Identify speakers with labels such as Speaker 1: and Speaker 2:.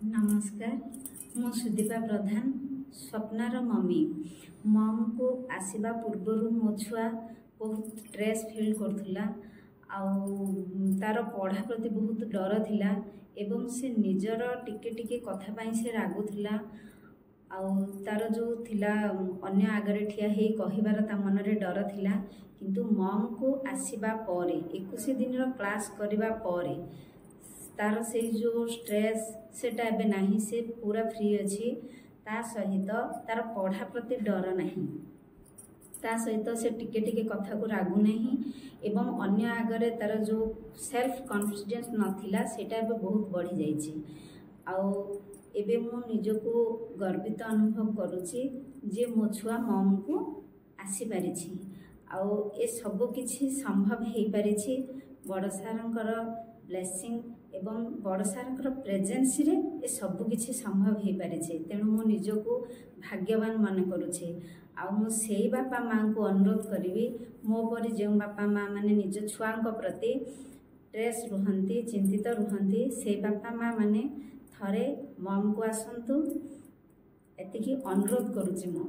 Speaker 1: नमस्कार मु सुदीपा प्रधान स्वप्नार मम्मी मम को आसवा पूर्वर मो छुआ बहुत स्ट्रेस फील करुला तार पढ़ा प्रति बहुत डर थिला एवं से निजर टिके टिके कथा पाई से रागुला तार जो थिला अन्य आगरे ठिया हे कहिबार ता मन रे डर थिला किंतु मम को आसवा परे 21 दिन रो क्लास करबा परे तार से जो स्ट्रेस सेटा एबे नहीं से पूरा फ्री अच्छी ता सहित तार पढ़ा प्रति डर नहीं ता सहित से टिके टिके कथा को रागु नहीं एवं अन्य आगरे तार जो सेल्फ कॉन्फिडेंस नथिला सेटा एबे बहुत बढ़ी जाइछि एबे मो निजको गर्वित अनुभव करूछि जे मो छुआ मम को आसी पारिछि ए सब किछि संभव हे पारिछि बड़ सारंकर ब्लेसिंग एवं बड़ सारंकर प्रेजेंस रे ए सब किछि संभव हे पारिछि तेणु मो निजको भाग्यवान मन करूछि मु सेही बापा माँ को अनुरोध करी मो परि जो बापा माँ माने निज छुआंक प्रति स्ट्रेस रुहंती चिंतित रुहंती से बापा माँ माने थरे मम को आसंतु एतिकी अनुरोध करूछि मो।